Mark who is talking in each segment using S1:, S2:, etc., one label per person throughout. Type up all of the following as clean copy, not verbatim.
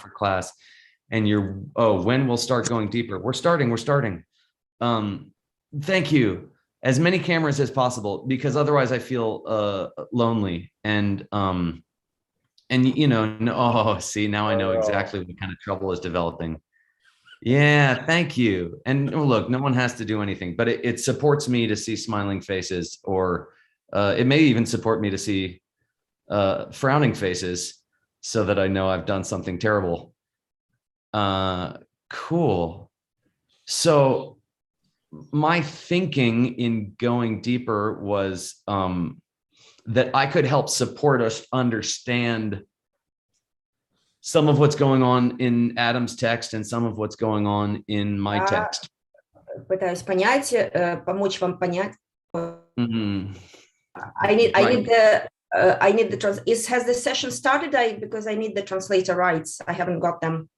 S1: for class, and you're, oh, when we'll start going deeper. We're starting. Thank you. As many cameras as possible, because otherwise I feel lonely. And you know, oh, see, now I know exactly what kind of trouble is developing. Yeah, thank you. And look, no one has to do anything, but it supports me to see smiling faces, or it may even support me to see frowning faces, so that I know I've done something terrible. Cool. So my thinking in going deeper was that I could help support us understand some of what's going on in Adam's text and some of what's going on in my text.
S2: Пытаюсь понять, помочь вам понять.
S1: Mm-hmm.
S2: I need the has the session started? Because I need the translator rights. I haven't got them.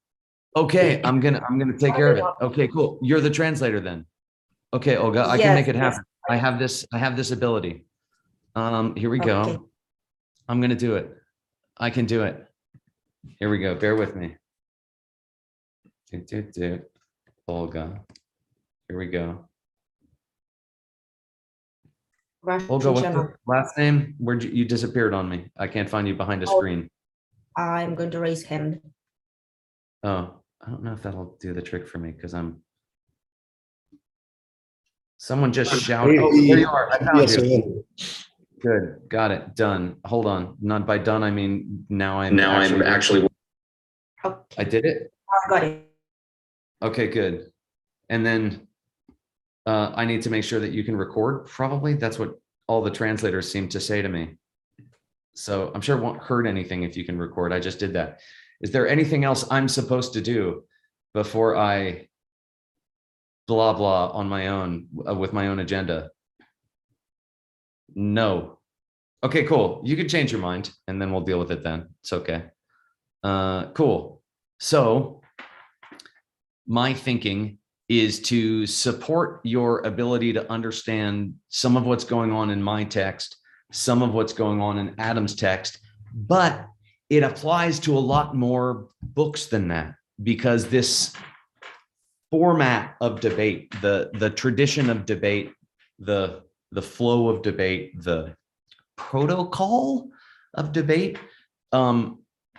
S1: Okay, I'm gonna take care of it. Okay, cool. You're the translator then. Okay, Olga, I can make it happen. Yes. I have this ability. Here we go. Okay. I'm gonna do it. I can do it. Here we go. Bear with me. Olga. Here we go. Olga, what's your last name? Where'd you disappeared on me? I can't find you behind a screen.
S2: I'm going to raise hand.
S1: Oh, I don't know if that'll do the trick for me, because someone just shouted. Oh, there you are. I found you. Good. Got it. Done. Hold on. Not by done, I mean now I'm actually. Okay. I did it?
S2: I got it.
S1: Okay, good. And then I need to make sure that you can record. Probably that's what all the translators seem to say to me. So I'm sure it won't hurt anything if you can record. I just did that. Is there anything else I'm supposed to do before I blah, blah on my own with my own agenda? No. Okay, cool. You can change your mind and then we'll deal with it then. It's okay. Cool. So my thinking is to support your ability to understand some of what's going on in my text, some of what's going on in Adam's text, but it applies to a lot more books than that, because this format of debate, the tradition of debate, the flow of debate, the protocol of debate,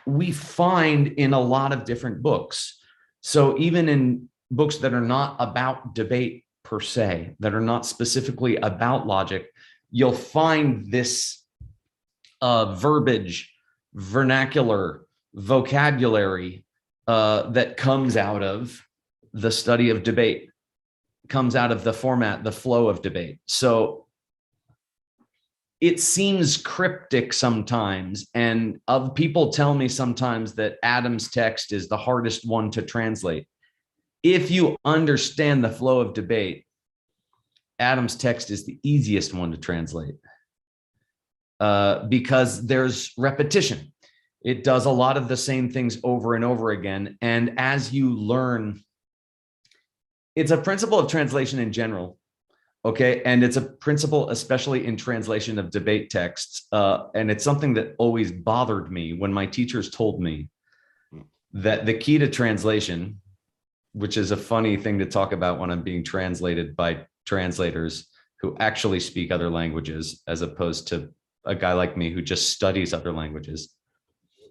S1: we find in a lot of different books. So even in books that are not about debate per se, that are not specifically about logic, you'll find this verbiage, vernacular, vocabulary that comes out of the study of debate, comes out of the format, the flow of debate. So it seems cryptic sometimes, and people tell me sometimes that Adam's text is the hardest one to translate. If you understand the flow of debate, Adam's text is the easiest one to translate, because there's repetition. It does a lot of the same things over and over again. And as you learn, it's a principle of translation in general. Okay, and it's a principle, especially in translation of debate texts. And it's something that always bothered me when my teachers told me that the key to translation, which is a funny thing to talk about when I'm being translated by translators who actually speak other languages, as opposed to a guy like me who just studies other languages,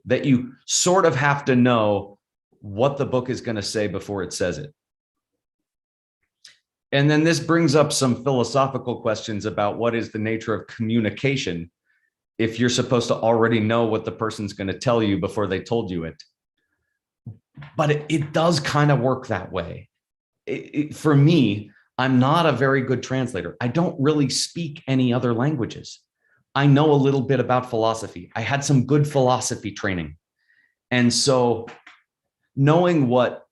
S1: that you sort of have to know what the book is going to say before it says it. And then this brings up some philosophical questions about what is the nature of communication if you're supposed to already know what the person's going to tell you before they told you it. But it does kind of work that way. For me, I'm not a very good translator. I don't really speak any other languages. I know a little bit about philosophy. I had some good philosophy training. And so knowing what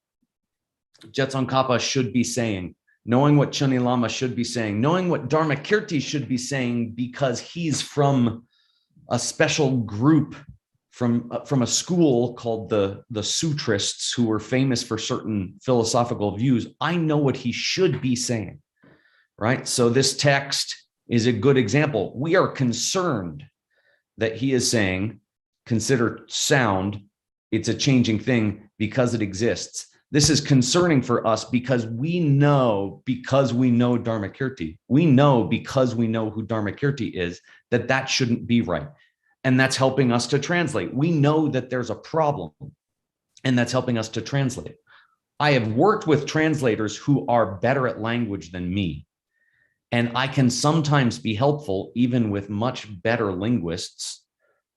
S1: Jetsongkhapa should be saying, knowing what Chuni Lama should be saying, knowing what Dharmakirti should be saying, because he's from a special group, from a school called the Sutrists, who were famous for certain philosophical views. I know what he should be saying, right? So this text is a good example. We are concerned that he is saying, consider sound It's a changing thing because it exists. This is concerning for us because we know Dharmakirti. We know because we know who Dharmakirti is, that shouldn't be right. And that's helping us to translate. We know that there's a problem, and that's helping us to translate. I have worked with translators who are better at language than me. And I can sometimes be helpful even with much better linguists,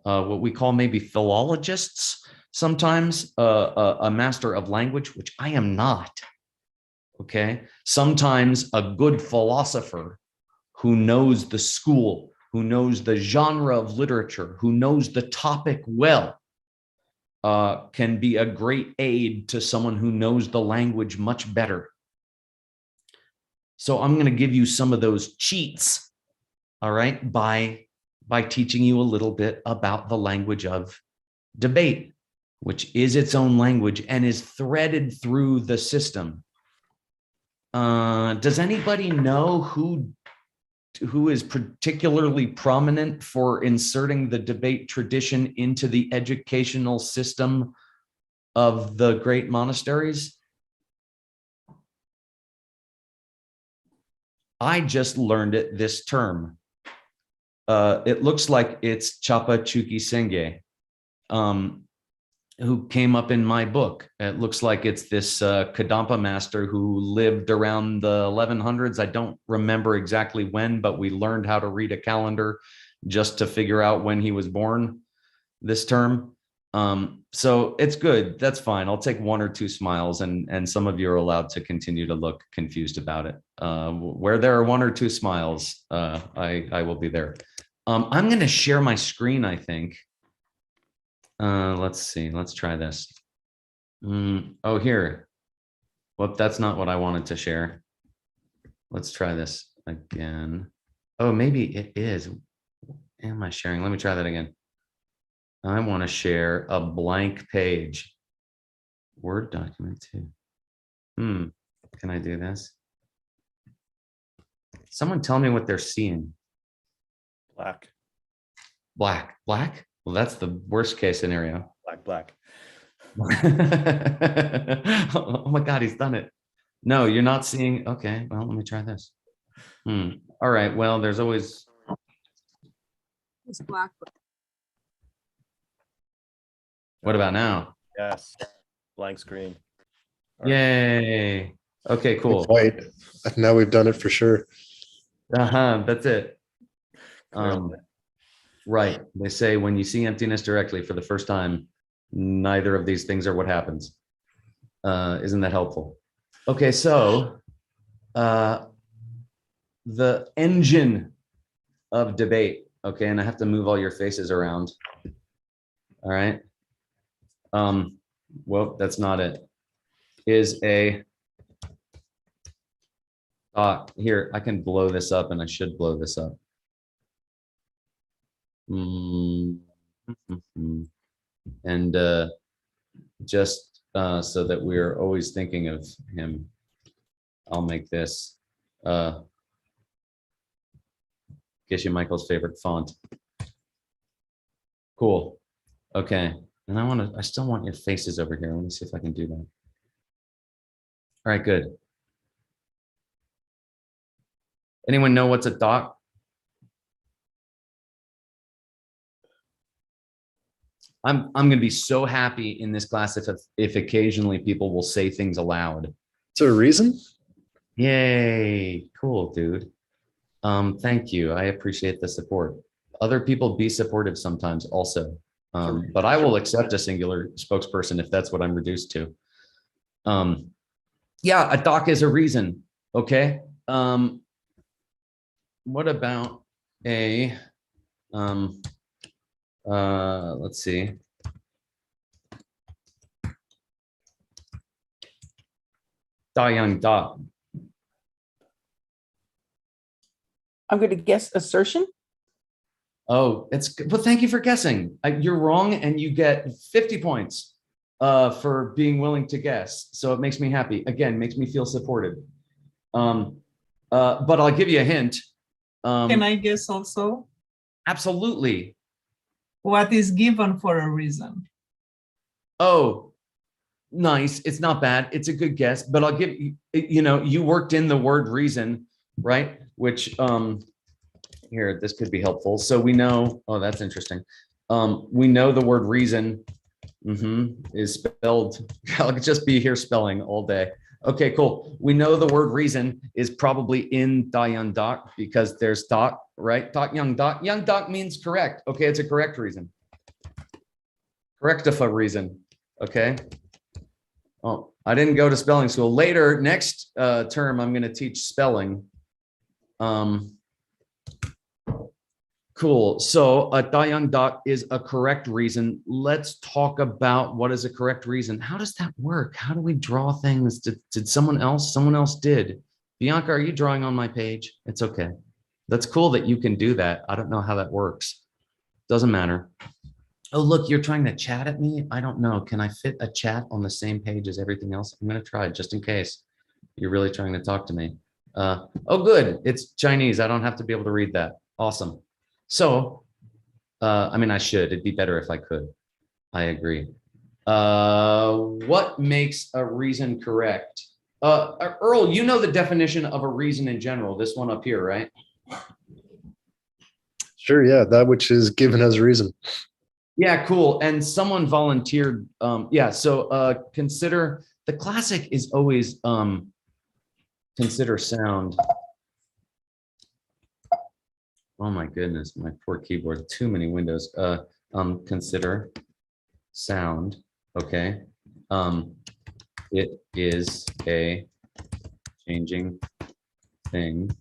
S1: what we call maybe philologists, sometimes a master of language, which I am not, okay? Sometimes a good philosopher who knows the school, who knows the genre of literature, who knows the topic well, can be a great aid to someone who knows the language much better. So I'm going to give you some of those cheats, all right, by teaching you a little bit about the language of debate, which is its own language and is threaded through the system. Does anybody know who is particularly prominent for inserting the debate tradition into the educational system of the great monasteries? I just learned it this term. It looks like it's Chapa Chuki Senge, who came up in my book. It looks like it's this Kadampa master who lived around the 1100s. I don't remember exactly when, but we learned how to read a calendar just to figure out when he was born this term. So it's good. That's fine. I'll take 1 or 2 smiles, and some of you are allowed to continue to look confused about it. Where there are 1 or 2 smiles, I will be there. I'm going to share my screen, I think. Let's see. Let's try this. Oh, here. Well, that's not what I wanted to share. Let's try this again. Oh, maybe it is. Am I sharing? Let me try that again. I want to share a blank page. Word document too. Can I do this? Someone tell me what they're seeing.
S3: Black.
S1: Black. Black? Well, that's the worst case scenario.
S3: Black.
S1: Oh my God, he's done it. No, you're not seeing. Okay, well, let me try this. All right, well, there's always.
S4: It's black.
S1: What about now?
S3: Yes. Blank screen.
S1: Yay. Okay, cool.
S5: White. Now we've done it for sure.
S1: That's it.
S3: Clearly.
S1: Right. They say when you see emptiness directly for the first time, neither of these things are what happens. Isn't that helpful? Okay, so the engine of debate. Okay, and I have to move all your faces around. All right. Well, that's not it. Is a here, I can blow this up, and I should blow this up. And just so that we're always thinking of him, I'll make this Geshe Michael's favorite font. Cool. Okay. And I still want your faces over here. Let me see if I can do that. All right, good. Anyone know what's a doc? I'm going to be so happy in this class if occasionally people will say things aloud.
S5: Is there a reason?
S1: Yay. Cool, dude. Thank you. I appreciate the support. Other people be supportive sometimes also. But I will accept a singular spokesperson if that's what I'm reduced to. Yeah, a doc is a reason. Okay. What about a let's see. Da Young Da.
S4: I'm going to guess assertion.
S1: Oh, well, thank you for guessing. You're wrong, and you get 50 points for being willing to guess. So it makes me happy. Again, makes me feel supported. But I'll give you a hint.
S6: Can I guess also?
S1: Absolutely.
S6: What is given for a reason?
S1: Oh, nice. It's not bad. It's a good guess, but I'll give you, you worked in the word reason, right? Which, here, this could be helpful. So we know, oh, that's interesting. We know the word reason is spelled, I'll just be here spelling all day. Okay, cool. We know the word reason is probably in da young doc because there's doc, right? Doc young doc. Young doc means correct. Okay, it's a correct reason. Correctifa reason. Okay. Oh, I didn't go to spelling school. Later, next term, I'm going to teach spelling. Cool. So a Dayang Dak is a correct reason. Let's talk about what is a correct reason. How does that work? How do we draw things? Did someone else? Someone else did. Bianca, are you drawing on my page? It's okay. That's cool that you can do that. I don't know how that works. Doesn't matter. Oh, look, you're trying to chat at me? I don't know. Can I fit a chat on the same page as everything else? I'm going to try just in case you're really trying to talk to me. Oh, good. It's Chinese. I don't have to be able to read that. Awesome. So, I mean, I should. It'd be better if I could. I agree. What makes a reason correct? Earl, you know the definition of a reason in general. This one up here, right?
S5: Sure, yeah, that which is given as reason.
S1: Yeah, cool. And someone volunteered. Yeah, so consider, the classic is always consider sound. Oh my goodness, my poor keyboard, too many windows. Consider sound, okay. It is a changing thing,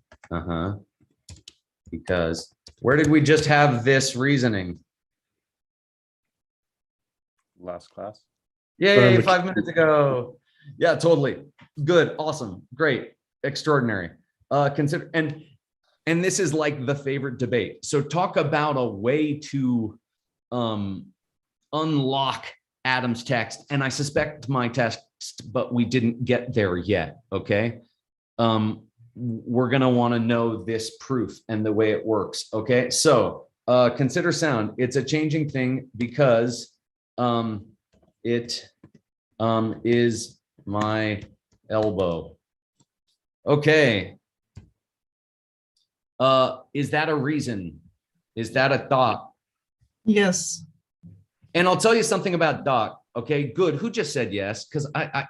S1: because where did we just have this reasoning?
S3: Last class.
S1: Yay, 5 minutes ago. Yeah, totally. Good, awesome, great, extraordinary. Consider, and this is like the favorite debate. So talk about a way to unlock Adam's text. And I suspect my text, but we didn't get there yet, okay? We're gonna wanna know this proof and the way it works, okay? So consider sound. It's a changing thing because it is my elbow. Okay. Is that a reason? Is that a thought?
S6: Yes.
S1: And I'll tell you something about Doc. Okay, good. Who just said yes? Because I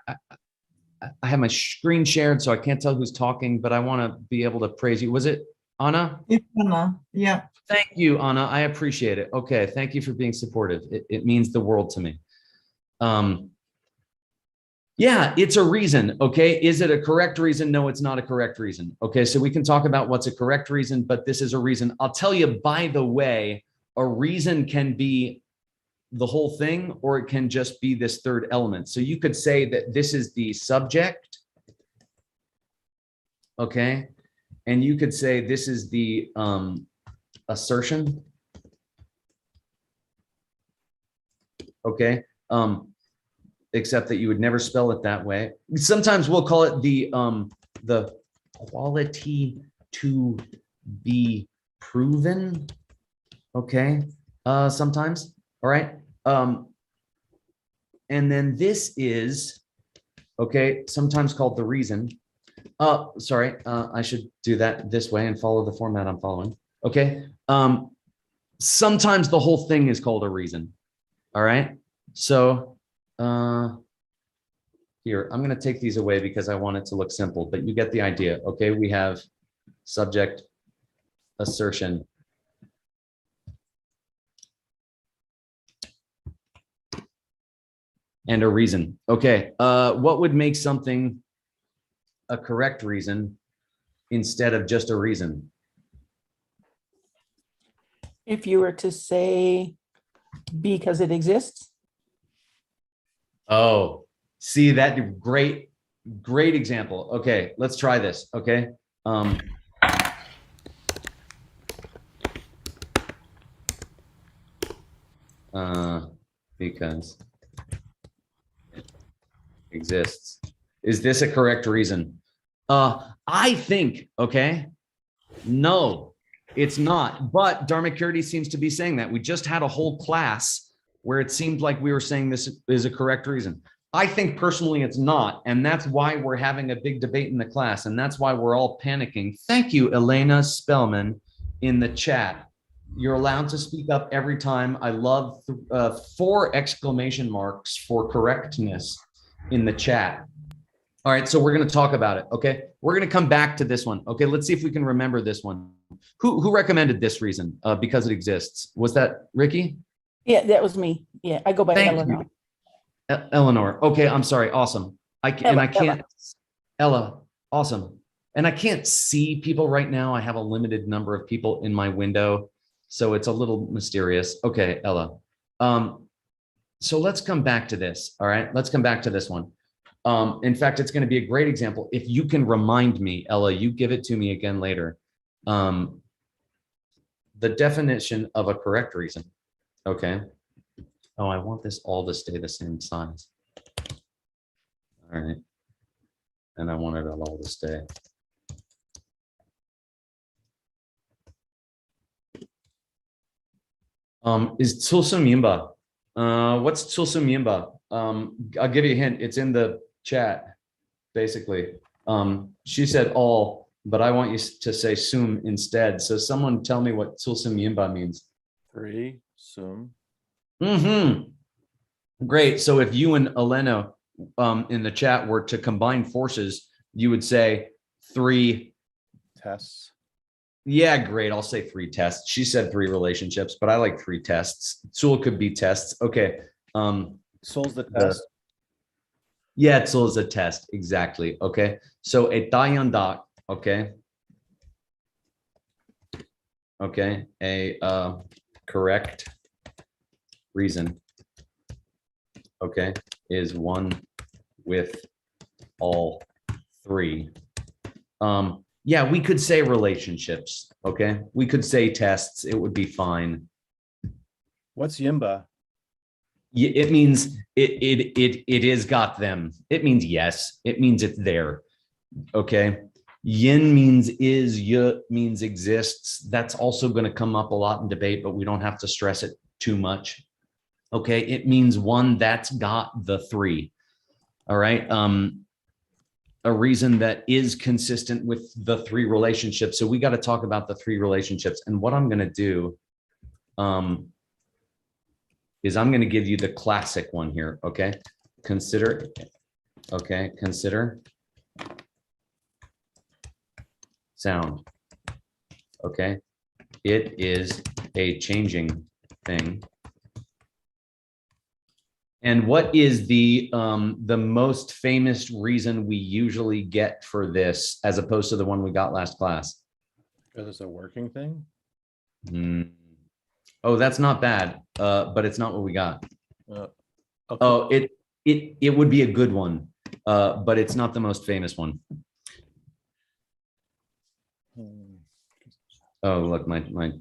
S1: have my screen shared, so I can't tell who's talking, but I want to be able to praise you. Was it Anna?
S6: It's Anna. Yeah.
S1: Thank you, Anna. I appreciate it. Okay, thank you for being supportive. It means the world to me. Yeah, it's a reason, okay? Is it a correct reason? No, it's not a correct reason. Okay, so we can talk about what's a correct reason, but this is a reason. I'll tell you, by the way, a reason can be the whole thing, or it can just be this third element. So you could say that this is the subject, okay? And you could say this is the assertion, okay? Except that you would never spell it that way. Sometimes we'll call it the quality to be proven. Okay, sometimes, all right. And then this is, okay, sometimes called the reason. Sorry, I should do that this way and follow the format I'm following. Okay, sometimes the whole thing is called a reason, all right? So, here, I'm going to take these away because I want it to look simple, but you get the idea. Okay, we have subject, assertion, and a reason. Okay, what would make something a correct reason instead of just a reason?
S4: If you were to say because it exists.
S1: Oh, see that great example. Okay, let's try this. Okay. Because it exists. Is this a correct reason? I think, okay, no, it's not. But Dharmakirti seems to be saying that. We just had a whole class where it seemed like we were saying this is a correct reason. I think personally it's not. And that's why we're having a big debate in the class. And that's why we're all panicking. Thank you, Elena Spellman, in the chat. You're allowed to speak up every time. I love 4 exclamation marks for correctness in the chat. All right, so we're going to talk about it. Okay, we're going to come back to this one. Okay, let's see if we can remember this one. Who recommended this reason? Because it exists. Was that Ricky?
S4: Yeah, that was me. Yeah, I go by
S1: Thank
S4: Eleanor.
S1: you. Eleanor. Okay, I'm sorry. Awesome. I can't. Ella. Awesome. And I can't see people right now. I have a limited number of people in my window, so it's a little mysterious. Okay, Ella. So let's come back to this. All right, let's come back to this one. In fact, it's going to be a great example. If you can remind me, Ella, you give it to me again later. The definition of a correct reason. Okay. Oh, I want this all to stay the same size. All right. And I want it all to stay. Is Tsulsumimba? What's Tsulsumimba? I'll give you a hint. It's in the chat, basically. She said all, but I want you to say sum instead. So someone tell me what Tsulsumimba means.
S3: 3, sum.
S1: Great. So if you and Elena in the chat were to combine forces, you would say 3
S3: Tests.
S1: Yeah, great. I'll say 3 tests. She said 3 relationships, but I like 3 tests. Tsul could be tests. Okay.
S3: Soul's the test.
S1: Yeah, Tsul is a test. Exactly. Okay. So a tayandak. Okay. Okay. A correct reason. Okay. Is one with all 3. Yeah, we could say relationships. Okay. We could say tests. It would be fine.
S3: What's Yimba?
S1: It means it is got them. It means yes. It means it's there. Okay. Yin means is, y means exists. That's also going to come up a lot in debate, but we don't have to stress it too much. Okay. It means one that's got the 3. All right. A reason that is consistent with the 3 relationships. So we got to talk about the 3 relationships. And what I'm going to do is I'm going to give you the classic one here. Okay. Consider. Okay. Consider sound. Okay. It is a changing thing. And what is the most famous reason we usually get for this, as opposed to the one we got last class?
S3: Because it's a working thing.
S1: Oh, that's not bad, but it's not what we got.
S3: Okay.
S1: Oh, it would be a good one, but it's not the most famous one. Oh, look, my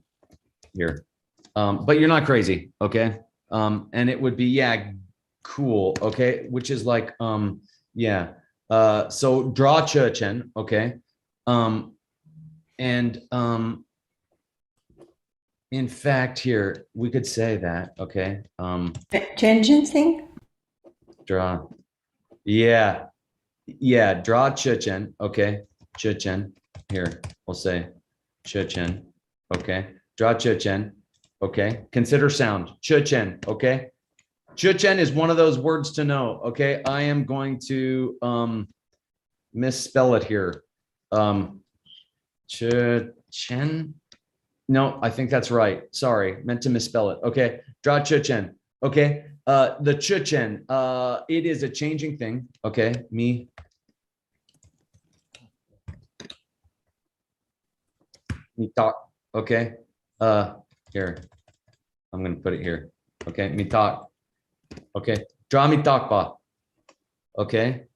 S1: here. But you're not crazy, okay? And it would be, yeah, cool, okay, which is like yeah, so draw Churchen, okay, and in fact here we could say that, okay,
S7: Changing thing.
S1: draw, yeah, draw Churchen, okay, Churchen, here we'll say Churchen, okay, draw Churchen, okay, consider sound, Churchen, okay. Chuchen is one of those words to know. Okay, I am going to misspell it here. Chuchen. No, I think that's right. Sorry, meant to misspell it. Okay, draw Chuchen. Okay, the Chuchen. It is a changing thing. Okay, me. Me talk. Okay. Here. I'm gonna put it here. Okay, me talk. Okay, draw me takpa. Okay.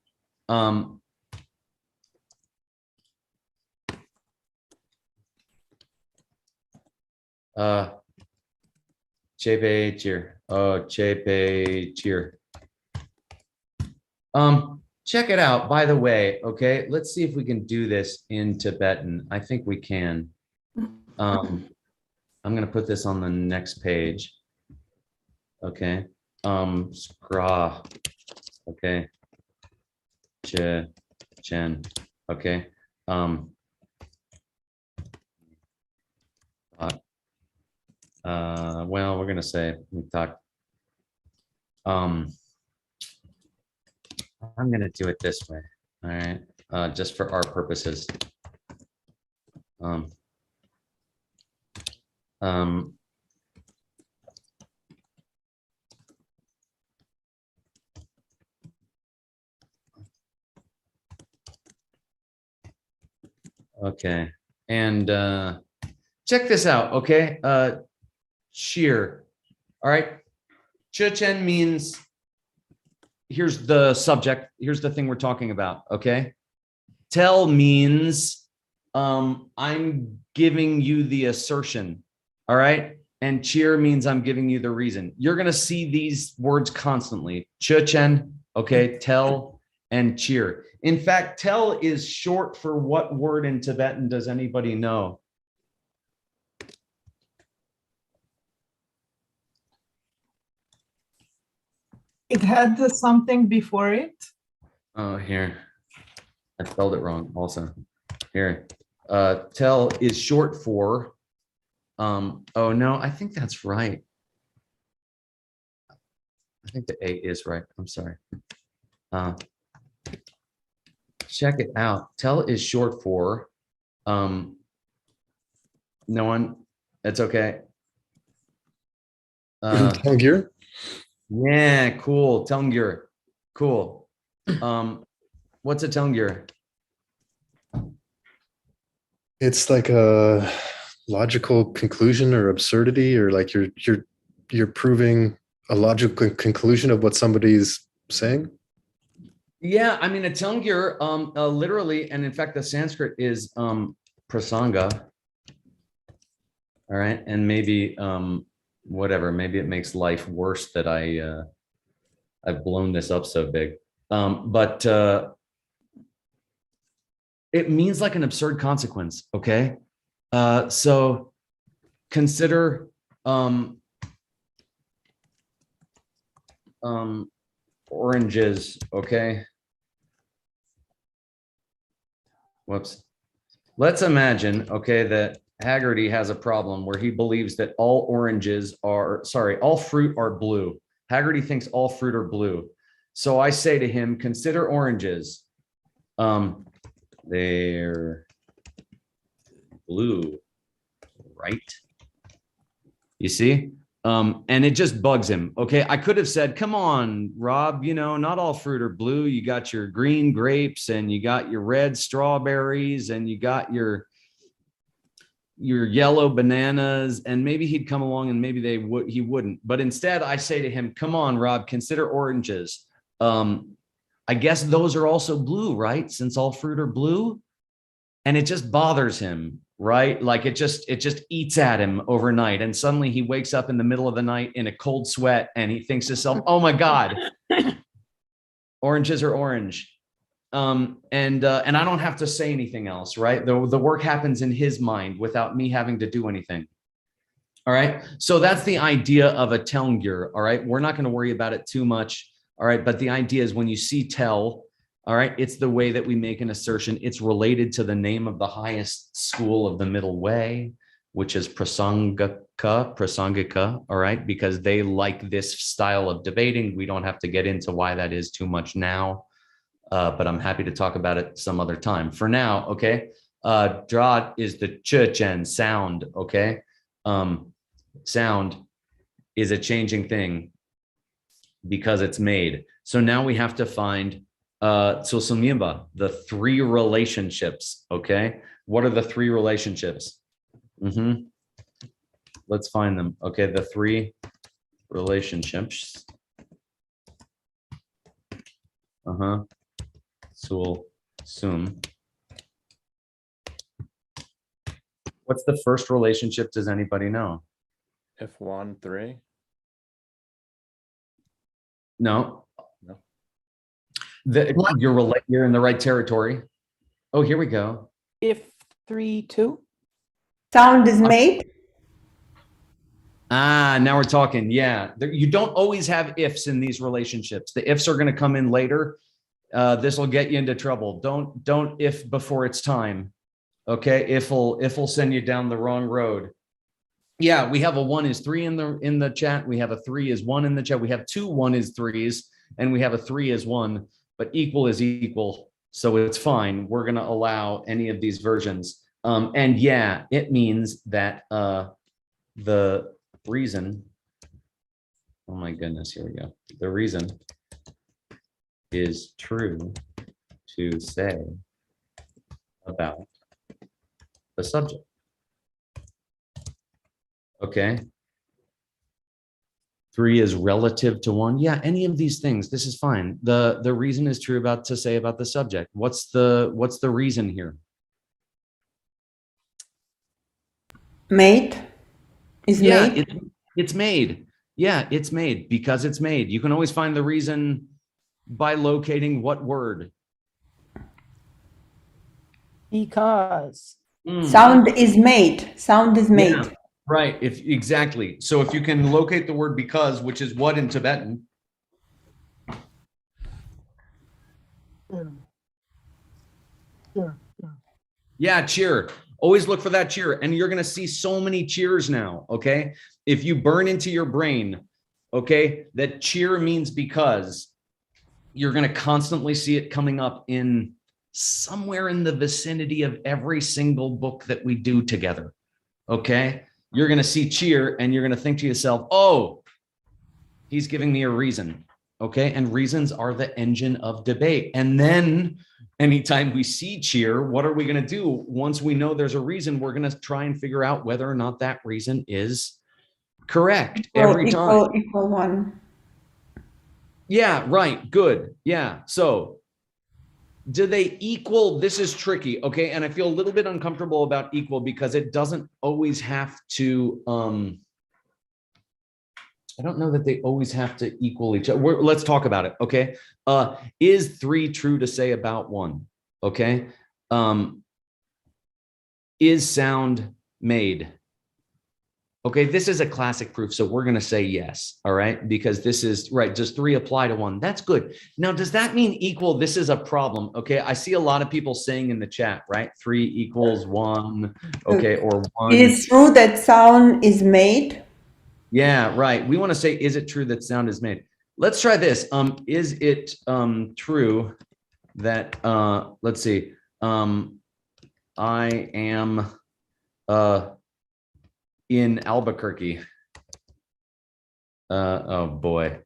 S1: Chepe cheer. Oh, chepe cheer. Check it out, by the way. Okay, let's see if we can do this in Tibetan. I think we can. I'm gonna put this on the next page. Okay. Skra. Okay. Chen. Okay. Well, we're gonna say we talk. I'm gonna do it this way. All right. Just for our purposes. Um, okay. And check this out. Okay. Sheer. All right. Chechen means here's the subject. Here's the thing we're talking about. Okay. Tell means I'm giving you the assertion. All right. And cheer means I'm giving you the reason. You're going to see these words constantly. Chechen. Okay. Tell and cheer. In fact, tell is short for what word in Tibetan does anybody know?
S6: It had something before it.
S1: Oh, here. I spelled it wrong also. Here. Tell is short for, oh no, I think that's right. I think the A is right. I'm sorry. Check it out. Tell is short for, no one, it's okay.
S5: Tangyur?
S1: Yeah, cool. Telngyur. Cool. What's a Telngyur?
S5: It's like a logical conclusion or absurdity, or like you're proving a logical conclusion of what somebody's saying.
S1: Yeah, I mean a Telngyur, literally, and in fact, the Sanskrit is prasanga. All right, and maybe whatever, maybe it makes life worse that I've blown this up so big. But it means like an absurd consequence, okay? So consider oranges, okay? Whoops. Let's imagine, okay, that Haggerty has a problem where he believes that all oranges are, sorry, all fruit are blue. Haggerty thinks all fruit are blue. So I say to him, consider oranges. They're blue, right? You see? And it just bugs him. Okay. I could have said, come on, Rob, you know, not all fruit are blue. You got your green grapes and you got your red strawberries and you got your yellow bananas, and maybe he'd come along and maybe he wouldn't. But instead I say to him, come on, Rob, consider oranges. I guess those are also blue, right? Since all fruit are blue. And it just bothers him, right? Like it just eats at him overnight. And suddenly he wakes up in the middle of the night in a cold sweat and he thinks to himself, oh my God, oranges are orange. And I don't have to say anything else, right? The work happens in his mind without me having to do anything. All right. So that's the idea of a Telngyur. All right. We're not going to worry about it too much. All right. But the idea is when you see tell, all right, it's the way that we make an assertion. It's related to the name of the highest school of the middle way, which is Prasangika, all right, because they like this style of debating. We don't have to get into why that is too much now, but I'm happy to talk about it some other time. For now, okay, Drat is the ch-chen sound, okay? Sound is a changing thing because it's made. So now we have to find Tsusumyimba, the three relationships, okay? What are the three relationships? Let's find them. Okay, the three relationships. Sul, sum. What's the first relationship? Does anybody know?
S3: If 1, 3.
S1: No.
S3: No.
S1: You're in the right territory. Oh, here we go.
S4: If 3, 2.
S7: Sound is made.
S1: Ah, now we're talking. Yeah. You don't always have ifs in these relationships. The ifs are going to come in later. This will get you into trouble. Don't if before it's time. Okay. If'll send you down the wrong road. Yeah, we have a 1 is 3 in the chat. We have a 3 is 1 in the chat. We have 2 1 is 3s, and we have a 3 is 1, but equal is equal. So it's fine. We're going to allow any of these versions. And yeah, it means that the reason, oh my goodness, here we go. The reason is true to say about the subject. Okay. 3 is relative to 1. Yeah, any of these things, this is fine. The reason is true about to say about the subject. What's the reason here?
S7: Made is
S1: Yeah,
S7: made.
S1: it's made. Yeah, it's made because it's made. You can always find the reason by locating what word.
S4: Because.
S7: Sound is made. Sound is made.
S1: Yeah, right. Exactly. So if you can locate the word because, which is what in Tibetan? Yeah, cheer. Always look for that cheer. And you're going to see so many cheers now. Okay. If you burn into your brain, okay, that cheer means because, you're going to constantly see it coming up in somewhere in the vicinity of every single book that we do together. Okay. You're going to see cheer and you're going to think to yourself, oh, he's giving me a reason. Okay. And reasons are the engine of debate. And then anytime we see cheer, what are we going to do? Once we know there's a reason, we're going to try and figure out whether or not that reason is correct every time.
S7: Equal one.
S1: Yeah, right. Good. Yeah. So do they equal? This is tricky. Okay. And I feel a little bit uncomfortable about equal because it doesn't always have to, I don't know that they always have to equal each other. Let's talk about it. Okay. Is 3 true to say about 1? Okay. Is sound made? Okay, this is a classic proof, so we're going to say yes, all right? Because this is, right, does 3 apply to 1? That's good. Now, does that mean equal? This is a problem, okay? I see a lot of people saying in the chat, right? 3 equals 1, okay, or 1.
S7: It is true that sound is made.
S1: Yeah, right. We want to say, is it true that sound is made? Let's try this. Is it true that, let's see, I am in Albuquerque. Oh boy.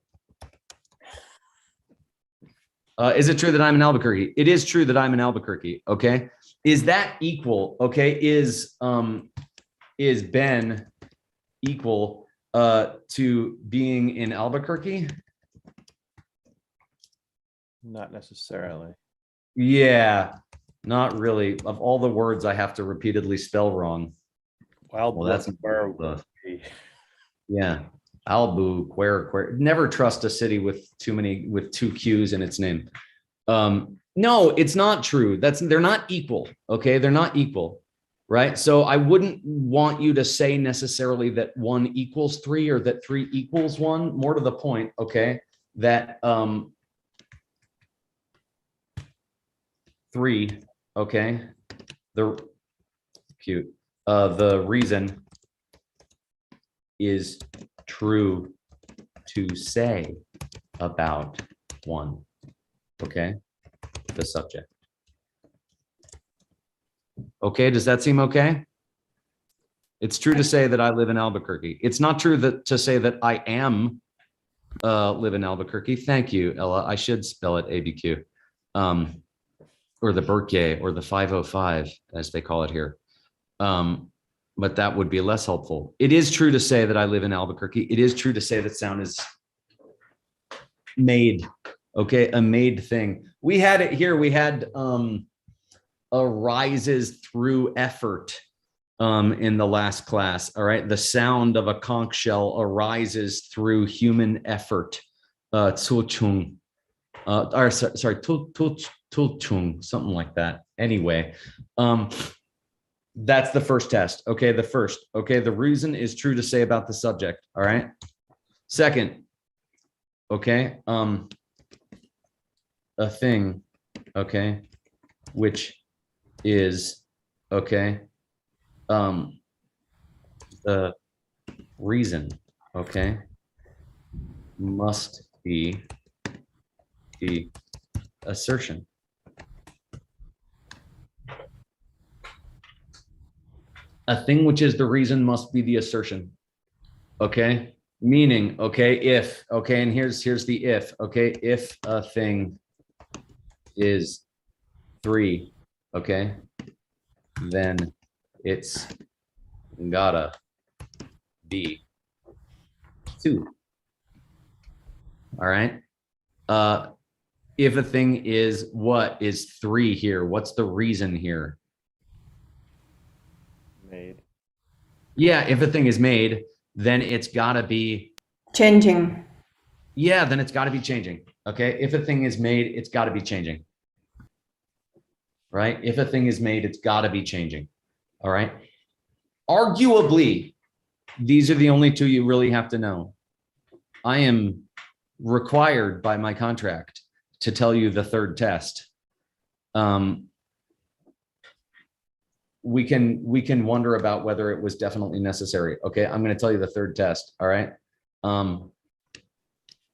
S1: Is it true that I'm in Albuquerque? It is true that I'm in Albuquerque. Okay. Is that equal? Okay. Is Ben equal to being in Albuquerque?
S3: Not necessarily.
S1: Yeah, not really. Of all the words I have to repeatedly spell wrong.
S3: Well,
S1: that's yeah. Albuquerque. Never trust a city with 2 Q's in its name. No, it's not true. They're not equal. Okay, they're not equal, right? So I wouldn't want you to say necessarily that 1 equals 3 or that 3 equals 1. More to the point, okay, that 3, okay, the reason is true to say about 1, okay, the subject. Okay, does that seem okay? It's true to say that I live in Albuquerque. It's not true to say that I am live in Albuquerque. Thank you, Ella. I should spell it ABQ, or the Berkey, or the 505, as they call it here. But that would be less helpful. It is true to say that I live in Albuquerque. It is true to say that sound is made. Okay, a made thing. We had it here. We had arises through effort in the last class. All right, the sound of a conch shell arises through human effort. Tsuchung, or sorry, tulchung, something like that. Anyway, That's the first test. Okay, the first. Okay, the reason is true to say about the subject. All right. Second, okay, a thing, okay, which is okay, the reason, okay, must be the assertion. A thing which is the reason must be the assertion. Okay, meaning, okay, if, okay, and here's the if, okay, if a thing is 3, okay, then it's gotta be 2. All right. If a thing is, what is 3 here? What's the reason here?
S3: Made.
S1: Yeah, if a thing is made, then it's gotta be,
S7: Changing.
S1: yeah, then it's gotta be changing. Okay, if a thing is made, it's gotta be changing. Right? If a thing is made, it's gotta be changing. All right. Arguably, these are the only 2 you really have to know. I am required by my contract to tell you the third test. We can wonder about whether it was definitely necessary. Okay, I'm going to tell you the third test. All right.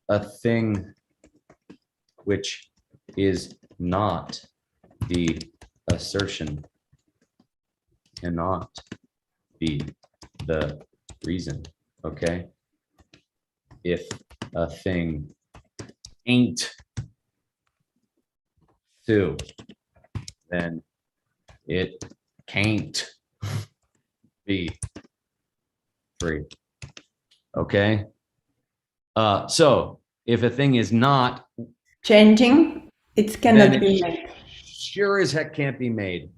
S1: A thing which is not the assertion cannot be the reason. Okay. If a thing ain't 2, then it can't be 3. Okay. So if a thing is not
S7: Changing, it cannot
S1: then
S7: be
S1: it
S7: made.
S1: sure as heck can't be made.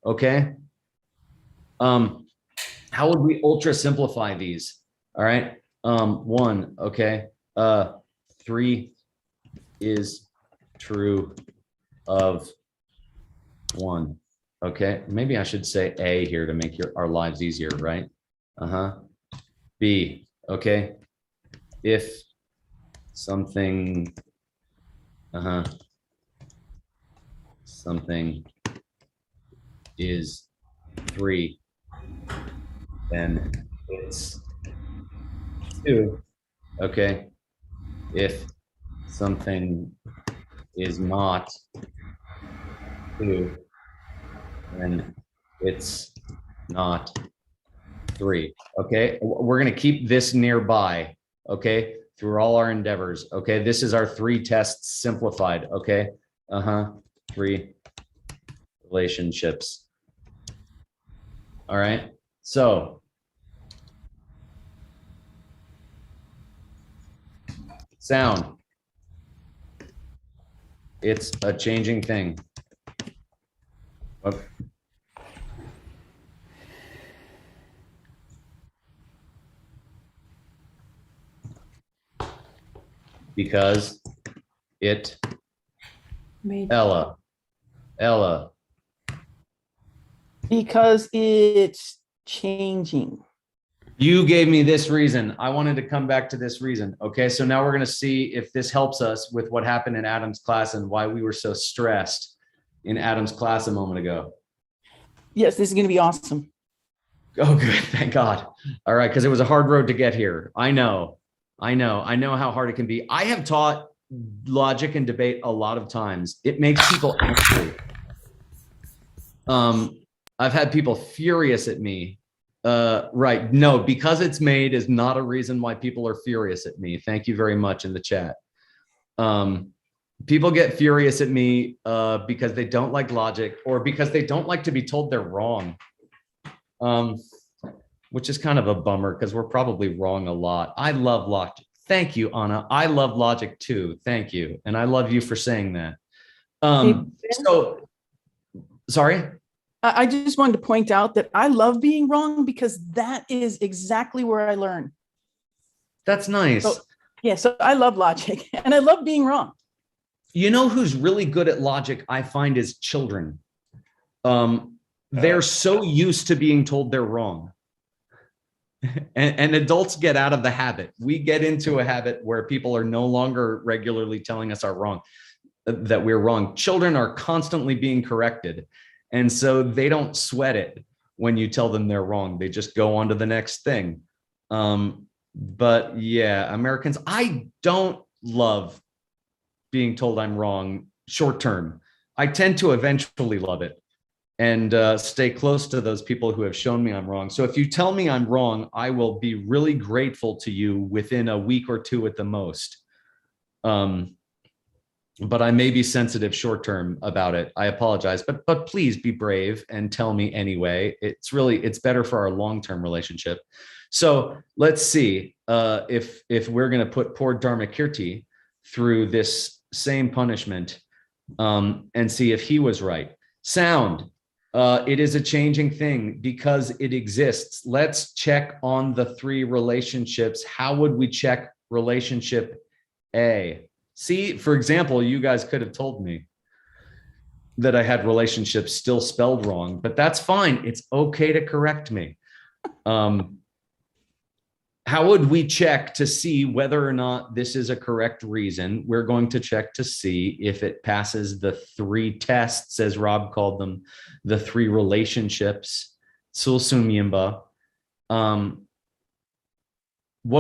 S1: Okay. How would we ultra simplify these? All right. 1, okay. 3 is true of 1. Okay, maybe I should say A here to make our lives easier, right? B, okay. If something, something is 3, then it's 2. Okay. If something is not 2, then it's not 3. Okay. We're going to keep this nearby. Okay. Through all our endeavors. Okay. This is our 3 tests simplified. Okay. 3 relationships. All right. So sound. It's a changing thing. Oh. Because it,
S7: Made.
S1: Ella,
S4: Because it's changing.
S1: you gave me this reason. I wanted to come back to this reason. Okay, so now we're going to see if this helps us with what happened in Adam's class and why we were so stressed in Adam's class a moment ago.
S4: Yes, this is going to be awesome.
S1: Oh, good. Thank God. All right, because it was a hard road to get here. I know how hard it can be. I have taught logic and debate a lot of times. It makes people angry. I've had people furious at me. Right. No, because it's made is not a reason why people are furious at me. Thank you very much in the chat. People get furious at me because they don't like logic or because they don't like to be told they're wrong. Which is kind of a bummer because we're probably wrong a lot. I love logic. Thank you, Anna. I love logic too. Thank you. And I love you for saying that. So, sorry?
S4: I just wanted to point out that I love being wrong because that is exactly where I learn.
S1: That's nice.
S4: So I love logic and I love being wrong.
S1: You know who's really good at logic, I find, is children. they're so used to being told they're wrong. And adults get out of the habit. We get into a habit where people are no longer regularly telling us that we're wrong. Children are constantly being corrected. And so they don't sweat it when you tell them they're wrong. They just go on to the next thing. But yeah, Americans, I don't love being told I'm wrong short term. I tend to eventually love it and stay close to those people who have shown me I'm wrong. So if you tell me I'm wrong, I will be really grateful to you within a week or two at the most. But I may be sensitive short term about it. I apologize, but please be brave and tell me anyway. It's better for our long-term relationship. So let's see if we're going to put poor Dharmakirti through this same punishment and see if he was right. Sound. It is a changing thing because it exists. Let's check on the three relationships. How would we check relationship A? See, for example, you guys could have told me that I had relationships still spelled wrong, but that's fine. It's okay to correct me. How would we check to see whether or not this is a correct reason? We're going to check to see if it passes the three tests, as Rob called them, the three relationships. Sulsumyimba. What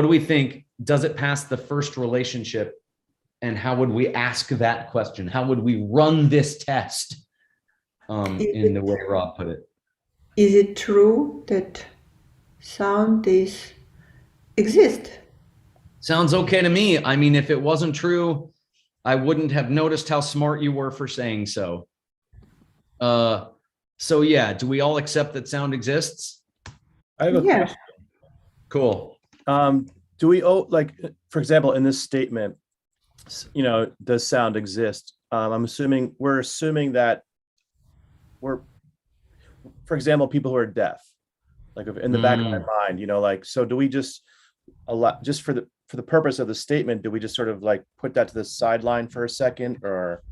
S1: do we think? Does it pass the first relationship? And how would we ask that question? How would we run this test in the way Rob put it?
S7: Is it true that sound exists?
S1: Sounds okay to me. I mean, if it wasn't true, I wouldn't have noticed how smart you were for saying so. So yeah, do we all accept that sound exists?
S3: I have a
S7: Yeah.
S3: question.
S1: Cool.
S3: Do we owe, like, for example, in this statement, does sound exist? We're assuming that for example, people who are deaf, like in the back of my mind, so do we just just for the purpose of the statement, do we just sort of like put that to the sideline for a second, or?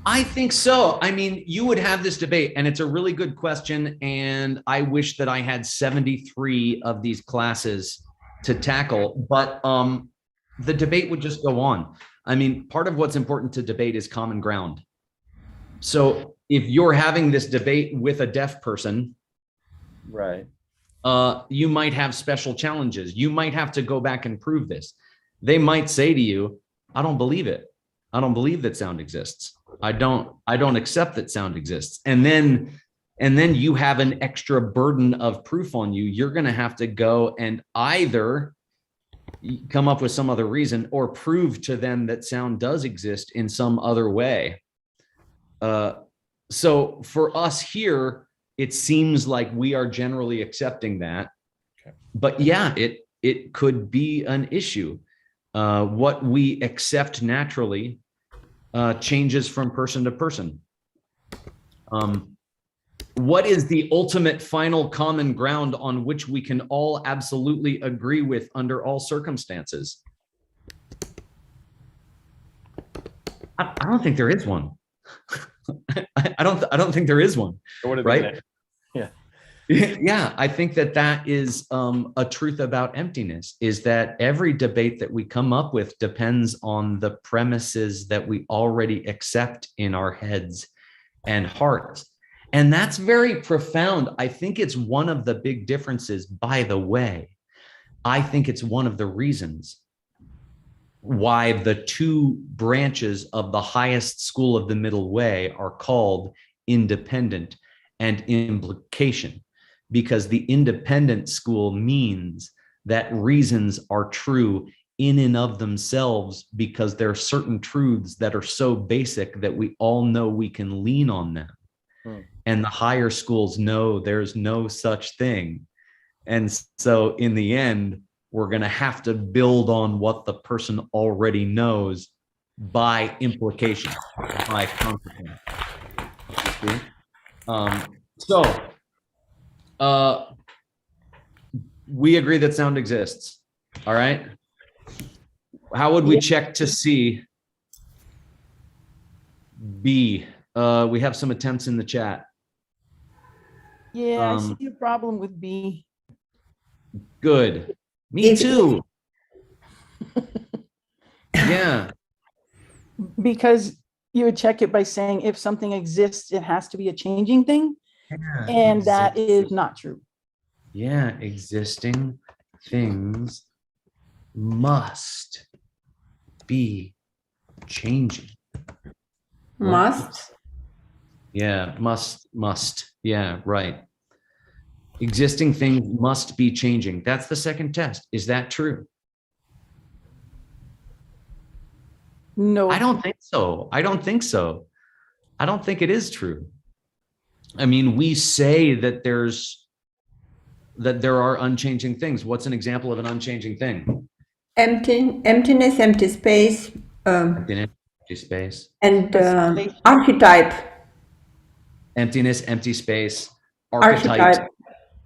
S1: I think so. I mean, you would have this debate, and it's a really good question. And I wish that I had 73 of these classes to tackle, but the debate would just go on. I mean, part of what's important to debate is common ground. So if you're having this debate with a deaf person,
S3: Right.
S1: You might have special challenges. You might have to go back and prove this. They might say to you, I don't believe it. I don't believe that sound exists. I don't accept that sound exists. And then you have an extra burden of proof on you. You're going to have to go and either come up with some other reason or prove to them that sound does exist in some other way. So for us here, it seems like we are generally accepting that. Okay. But yeah, it could be an issue. What we accept naturally changes from person to person. What is the ultimate final common ground on which we can all absolutely agree with under all circumstances? I don't think there is one. I don't think there is one. Right?
S3: Yeah.
S1: Yeah, I think that is a truth about emptiness, is that every debate that we come up with depends on the premises that we already accept in our heads and hearts. And that's very profound. I think it's one of the big differences, by the way. I think it's one of the reasons why the two branches of the highest school of the middle way are called independent and implication, because the independent school means that reasons are true in and of themselves because there are certain truths that are so basic that we all know we can lean on them. And the higher schools know there's no such thing. And so in the end, we're going to have to build on what the person already knows by implication, by consequence. We agree that sound exists. All right. How would we check to see B? We have some attempts in the chat.
S4: Yeah, I
S1: Um,
S4: see a problem with B.
S1: Good. Me
S7: If-
S1: too. Yeah.
S4: Because you would check it by saying if something exists, it has to be a changing thing.
S1: Yeah,
S4: And that
S1: exist-
S4: is not true.
S1: yeah, existing things must be changing.
S7: Must.
S1: Yeah, must. Yeah, right. Existing things must be changing. That's the second test. Is that true?
S4: No.
S1: I don't think so. I don't think so. I don't think it is true. I mean, we say that there are unchanging things. What's an example of an unchanging thing?
S7: Emptiness, empty space,
S1: Emptiness, empty space.
S7: and
S4: Isolation.
S7: archetype.
S1: Emptiness, empty space. Archetypes.
S7: Archetype.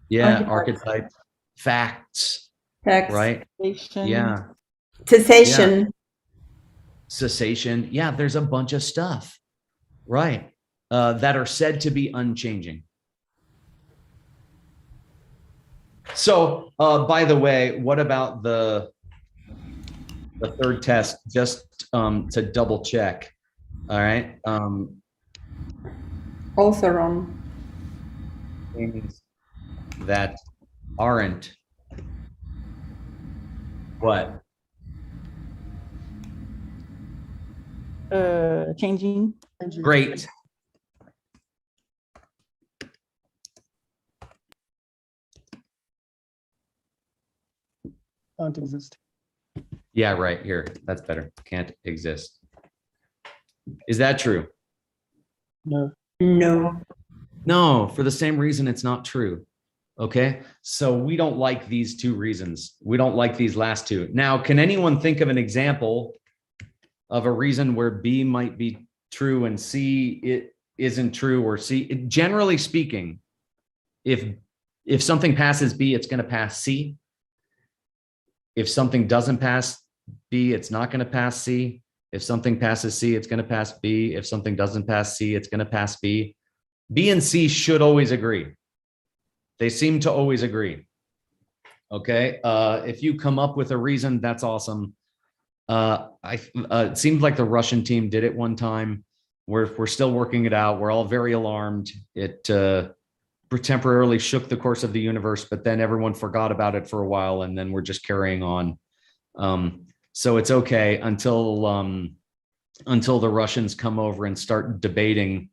S1: Yeah,
S7: Archetypes.
S1: archetype. Facts.
S7: Text.
S1: Right.
S4: Isolation.
S1: Yeah.
S7: Cessation.
S1: Cessation. Yeah, there's a bunch of stuff. Right. That are said to be unchanging. So, by the way, what about the third test? Just to double check. All right.
S7: Also wrong.
S1: Things that aren't what?
S4: Changing.
S1: Great.
S4: Don't exist.
S1: Yeah, right here. That's better. Can't exist. Is that true?
S4: No.
S7: No.
S1: No, for the same reason it's not true. Okay. So we don't like these two reasons. We don't like these last two. Now, can anyone think of an example of a reason where B might be true and C it isn't true, or C, generally speaking, if something passes B, it's going to pass C. If something doesn't pass B, it's not going to pass C. If something passes C, it's going to pass B. If something doesn't pass C, it's going to pass B. B and C should always agree. They seem to always agree. Okay. If you come up with a reason, that's awesome. It seemed like the Russian team did it one time. We're still working it out. We're all very alarmed. It temporarily shook the course of the universe, but then everyone forgot about it for a while, and then we're just carrying on. So it's okay until the Russians come over and start debating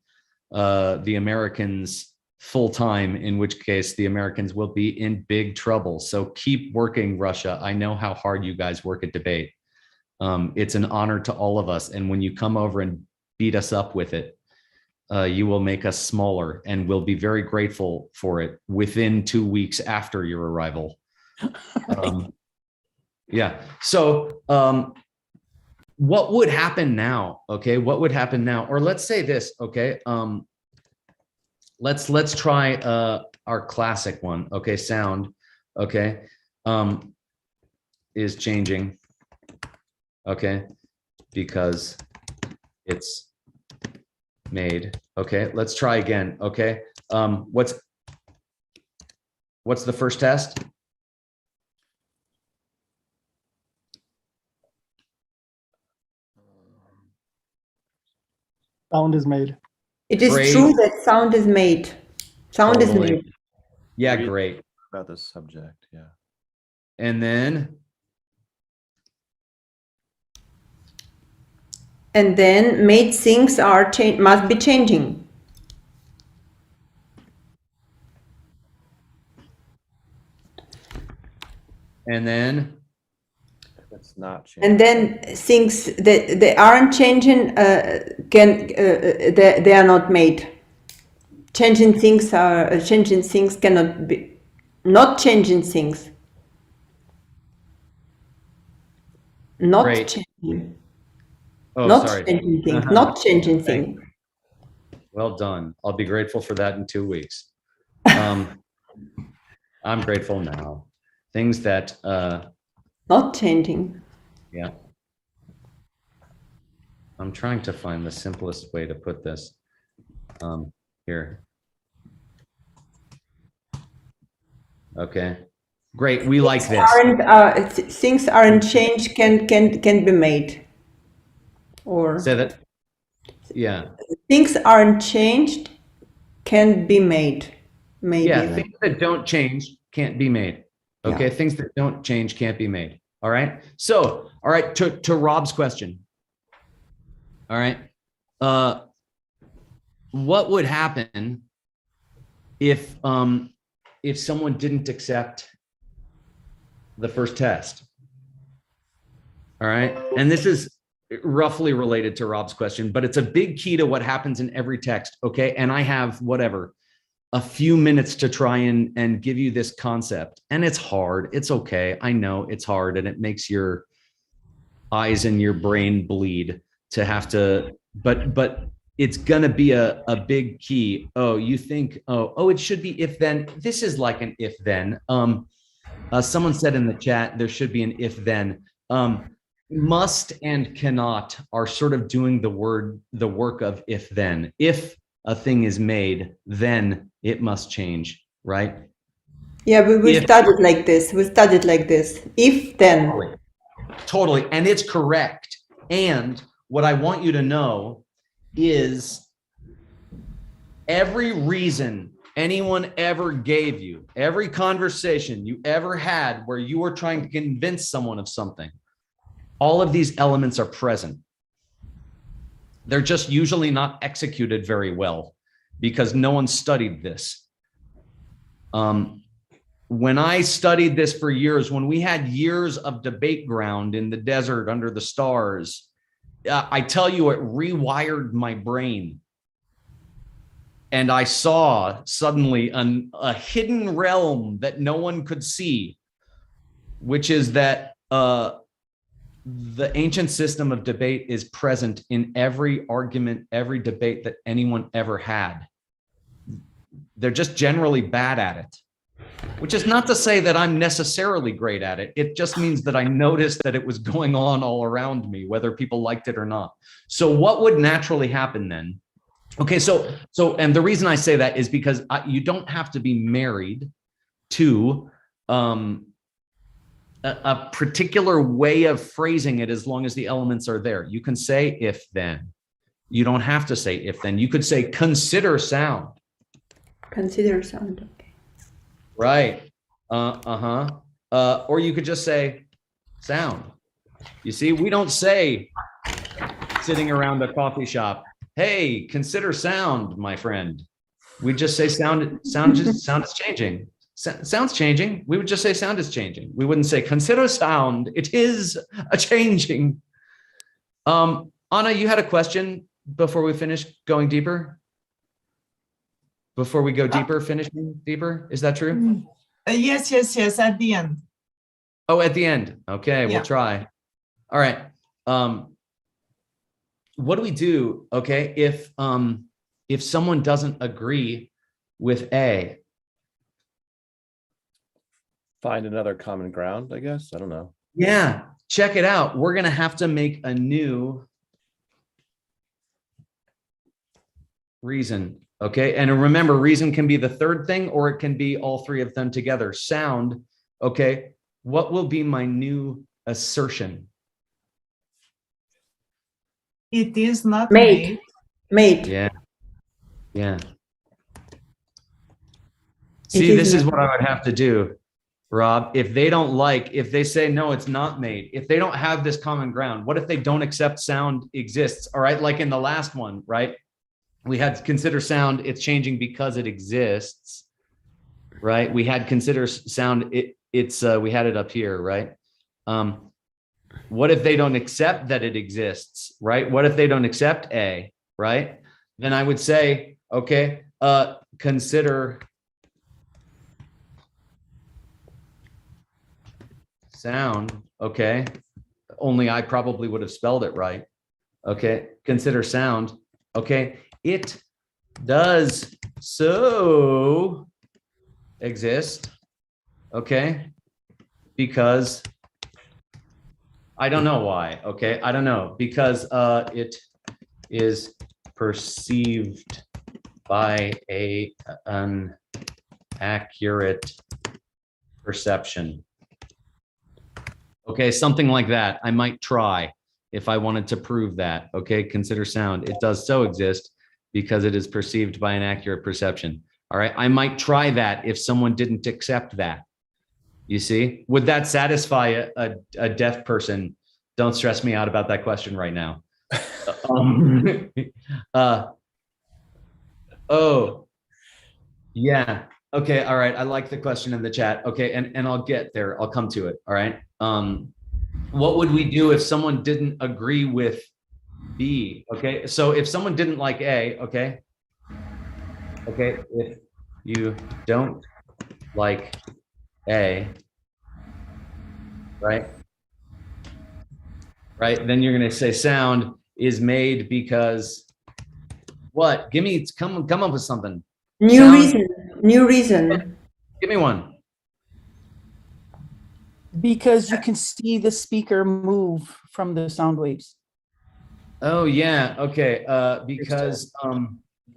S1: the Americans full time, in which case the Americans will be in big trouble. So keep working, Russia. I know how hard you guys work at debate. It's an honor to all of us. And when you come over and beat us up with it, you will make us smaller, and we'll be very grateful for it within 2 weeks after your arrival. Yeah. So what would happen now? Okay. What would happen now? Or let's say this. Okay. Let's try our classic one. Okay. Sound. Okay. Is changing. Okay. Because it's made. Okay. Let's try again. Okay. What's the first test?
S8: Sound is made.
S7: It is
S1: Great.
S7: true that sound is made. Sound
S1: Totally.
S7: is made.
S1: Yeah,
S3: Read
S1: great.
S3: About this subject, yeah.
S1: And then
S7: And then made things are must be changing.
S3: It's not changing.
S7: And then things that they aren't changing they are not made. Changing things cannot be not changing things. Not
S1: Great.
S7: changing.
S1: oh,
S7: Not
S1: sorry.
S7: changing things. Not changing
S1: Thank
S7: things.
S1: Well done. I'll be grateful for that in 2 weeks. I'm grateful now. Things that
S7: Not changing.
S1: yeah. I'm trying to find the simplest way to put this. Here. Okay, great. We like this.
S7: Things aren't changed can be made. Or
S1: Say that. Yeah.
S7: things aren't changed can be made. Maybe.
S1: Yeah. Things that don't change can't be made. Okay.
S7: Yeah.
S1: Things that don't change can't be made. All right. So, all right. To Rob's question. All right. What would happen if someone didn't accept the first test? All right. And this is roughly related to Rob's question, but it's a big key to what happens in every text. Okay. And I have a few minutes to try and give you this concept. And it's hard. It's okay. I know it's hard and it makes your eyes and your brain bleed to have to, but it's going to be a big key. Oh, you think, it should be if then. This is like an if then. Someone said in the chat, there should be an if then. Must and cannot are sort of doing the work of if then. If a thing is made, then it must change, right?
S7: Yeah, we studied like this. We studied like this. If then.
S1: Totally. And it's correct. And what I want you to know is every reason anyone ever gave you, every conversation you ever had where you were trying to convince someone of something, all of these elements are present. They're just usually not executed very well because no one studied this. When I studied this for years, when we had years of debate ground in the desert under the stars, I tell you, it rewired my brain. And I saw suddenly a hidden realm that no one could see, which is that the ancient system of debate is present in every argument, every debate that anyone ever had. They're just generally bad at it, which is not to say that I'm necessarily great at it. It just means that I noticed that it was going on all around me, whether people liked it or not. So what would naturally happen then? Okay, so and the reason I say that is because you don't have to be married to a particular way of phrasing it as long as the elements are there. You can say if then. You don't have to say if then. You could say consider sound.
S7: Consider sound. Okay.
S1: Right. Or you could just say sound. You see, we don't say sitting around a coffee shop, hey, consider sound, my friend. We just say sound is changing. Sound's changing. We would just say sound is changing. We wouldn't say consider sound. It is a changing. Anna, you had a question before we finish going deeper? Before we go deeper, finishing deeper? Is that true?
S6: Yes, at the end.
S1: Oh, at the end. Okay,
S6: Yeah.
S1: we'll try. All right. What do we do, okay, if someone doesn't agree with A?
S3: Find another common ground, I guess. I don't know.
S1: Yeah, check it out. We're going to have to make a new reason, okay? And remember, reason can be the third thing, or it can be all three of them together. Sound, okay? What will be my new assertion?
S6: It is not
S7: Made. Made.
S1: Yeah. Yeah. See, this is what I would have to do, Rob. If they say, no, it's not made, if they don't have this common ground, what if they don't accept sound exists? All right. Like in the last one, right? We had consider sound. It's changing because it exists, right? We had consider sound. We had it up here, right? What if they don't accept that it exists, right? What if they don't accept A, right? Then I would say, okay, consider sound, okay? Only I probably would have spelled it right. Okay, consider sound, okay? It does so exist, okay? Because I don't know why, okay? I don't know, because it is perceived by an accurate perception. Okay, something like that. I might try if I wanted to prove that. Okay, consider sound. It does so exist because it is perceived by an accurate perception. All right, I might try that if someone didn't accept that. You see, would that satisfy a deaf person? Don't stress me out about that question right now. Oh, yeah. Okay. All right. I like the question in the chat. Okay. And I'll get there. I'll come to it. All right. What would we do if someone didn't agree with B? Okay. So if someone didn't like A, okay. Okay. If you don't like A, right? Right. Then you're going to say sound is made because what? Give me, come up with something.
S7: New
S1: Sound-
S7: reason. New reason.
S1: Give me one.
S4: Because you can see the speaker move from the sound waves.
S1: Oh yeah. Okay. Because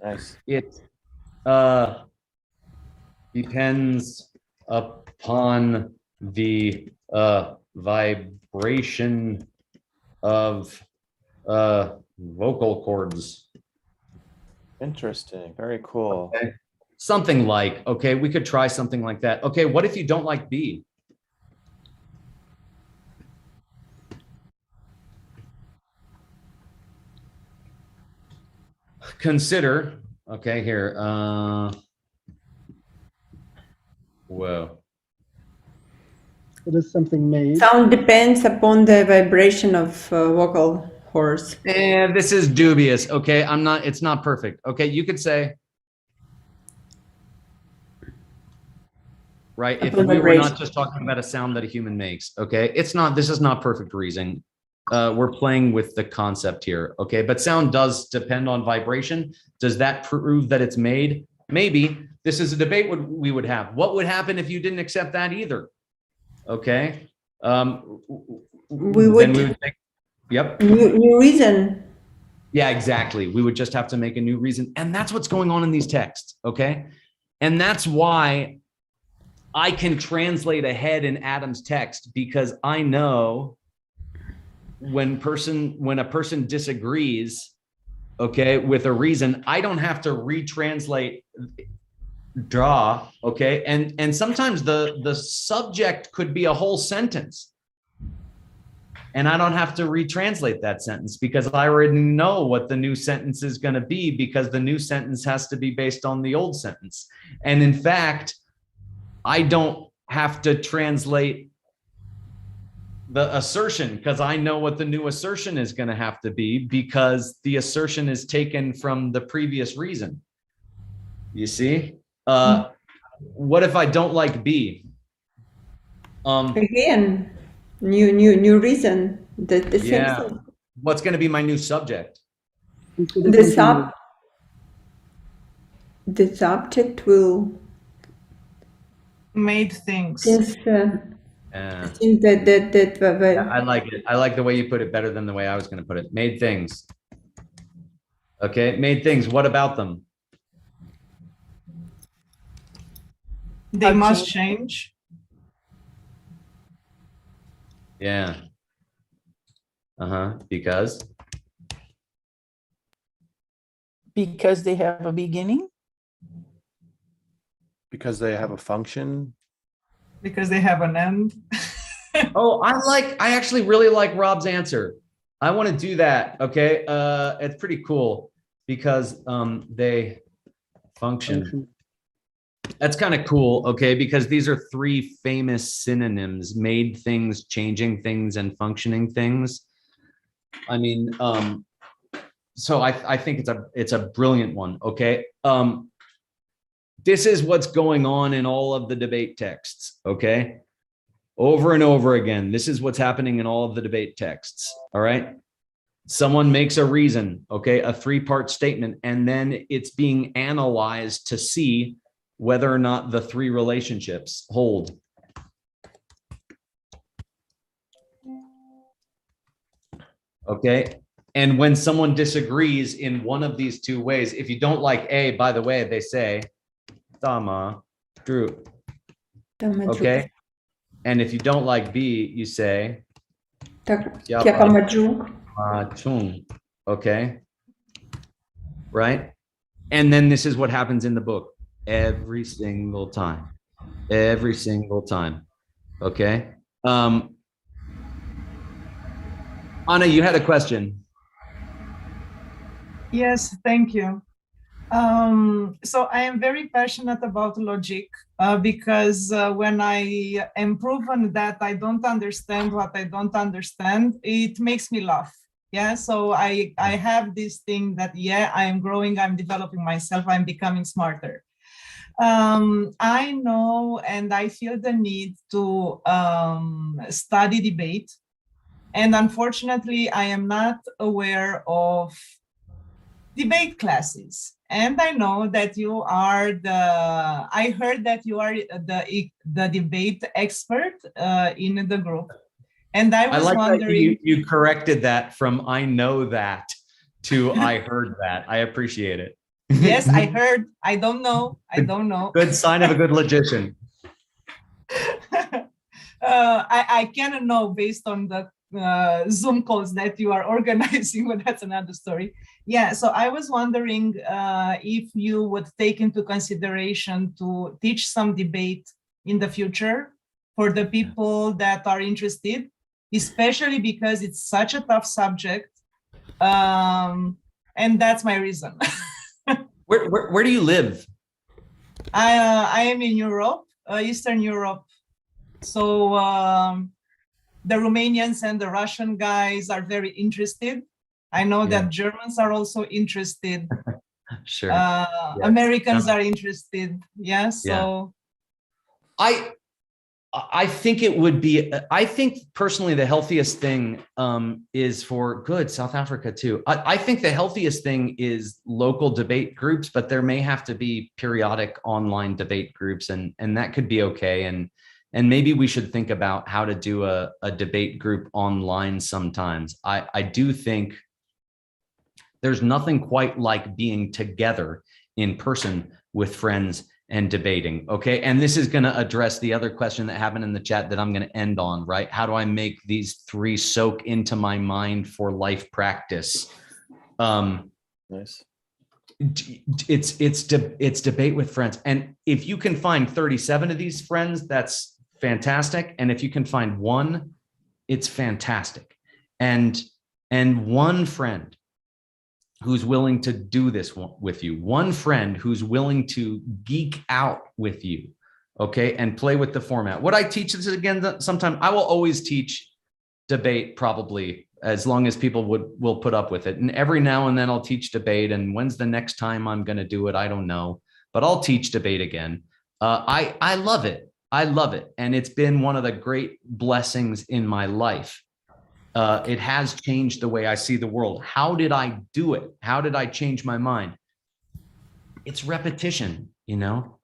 S3: Nice.
S1: it depends upon the vibration of vocal cords.
S3: Interesting. Very cool.
S1: Okay. Something like, okay, we could try something like that. Okay, what if you don't like B? Consider, okay, here. Whoa.
S8: It is something made.
S7: Sound depends upon the vibration of vocal cords.
S1: And this is dubious. Okay, it's not perfect. Okay, you could say, right, if we were not just talking about a sound that a human makes, okay, this is not perfect reasoning. We're playing with the concept here, okay, but sound does depend on vibration. Does that prove that it's made? Maybe. This is a debate we would have. What would happen if you didn't accept that either? Okay.
S7: We would
S1: think, yep.
S7: New reason.
S1: Yeah, exactly. We would just have to make a new reason. And that's what's going on in these texts. Okay. And that's why I can translate ahead in Adam's text, because I know when a person disagrees, okay, with a reason, I don't have to retranslate draw. Okay. And sometimes the subject could be a whole sentence. And I don't have to retranslate that sentence because I already know what the new sentence is going to be, because the new sentence has to be based on the old sentence. And in fact, I don't have to translate the assertion because I know what the new assertion is going to have to be, because the assertion is taken from the previous reason. You see? What if I don't like B?
S7: Again, new reason. The same
S1: Yeah.
S7: thing.
S1: What's going to be my new subject?
S7: The subject will
S6: Made things.
S7: since
S1: Yeah, I like it. I like the way you put it better than the way I was going to put it. Made things. Okay, made things. What about them?
S6: They must change.
S1: Yeah. Because
S4: Because they have a beginning.
S3: Because they have a function.
S6: Because they have an end.
S1: oh, I actually really like Rob's answer. I want to do that. Okay. It's pretty cool because they function. That's kind of cool. Okay, because these are three famous synonyms: made things, changing things, and functioning things. I mean, so I think it's a brilliant one. Okay. This is what's going on in all of the debate texts. Okay. Over and over again. This is what's happening in all of the debate texts. All right. Someone makes a reason, okay, a three-part statement, and then it's being analyzed to see whether or not the three relationships hold. Okay. And when someone disagrees in one of these two ways, if you don't like A, by the way, they say, Dama, Drew. Okay. And if you don't like B, you say
S7: Chiapamagiung.
S1: chung. Okay. Right. And then this is what happens in the book every single time. Every single time. Okay. Anna, you had a question.
S6: Yes, thank you. So I am very passionate about logic because when I am proven that I don't understand what I don't understand, it makes me laugh. Yeah, so I have this thing that, yeah, I am growing, I'm developing myself, I'm becoming smarter. I know and I feel the need to study debate. And unfortunately, I am not aware of debate classes. And I know that you are I heard that you are the debate expert in the group. And I was wondering.
S1: That you corrected that from I know that to I heard that. I appreciate it.
S6: Yes, I heard. I don't know. I don't know.
S1: Good sign of a good logician.
S6: I cannot know based on the Zoom calls that you are organizing, but that's another story. Yeah, so I was wondering if you would take into consideration to teach some debate in the future for the people that are interested, especially because it's such a tough subject. And that's my reason.
S1: Where do you live?
S6: I am in Europe, Eastern Europe. So the Romanians and the Russian guys are very interested. I know that Germans are also interested.
S1: Sure.
S6: Yes. Americans are interested. Yeah. So
S1: I think it would be, I think personally the healthiest thing is for South Africa too. I think the healthiest thing is local debate groups, but there may have to be periodic online debate groups and that could be okay. And maybe we should think about how to do a debate group online sometimes. I do think there's nothing quite like being together in person with friends and debating. Okay. And this is going to address the other question that happened in the chat that I'm going to end on, right? How do I make these three soak into my mind for life practice?
S3: Nice.
S1: It's debate with friends. And if you can find 37 of these friends, that's fantastic. And if you can find one, it's fantastic. And one friend who's willing to do this with you, one friend who's willing to geek out with you, okay, and play with the format. What I teach this again, sometime I will always teach debate, probably as long as people will put up with it. And every now and then I'll teach debate. And when's the next time I'm going to do it? I don't know, but I'll teach debate again. I love it. I love it. And it's been one of the great blessings in my life. It has changed the way I see the world. How did I do it? How did I change my mind? It's repetition, you know?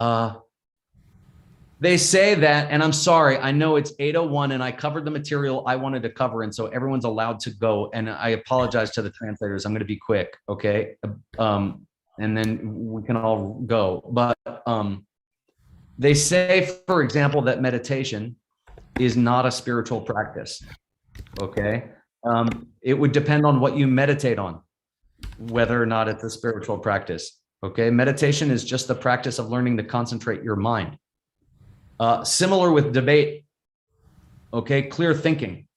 S1: They say that, and I'm sorry, I know it's 8:01 and I covered the material I wanted to cover. And so everyone's allowed to go. And I apologize to the translators. I'm going to be quick. Okay. And then we can all go. But they say, for example, that meditation is not a spiritual practice. Okay. It would depend on what you meditate on, whether or not it's a spiritual practice. Okay. Meditation is just the practice of learning to concentrate your mind. Similar with debate. Okay. Clear thinking.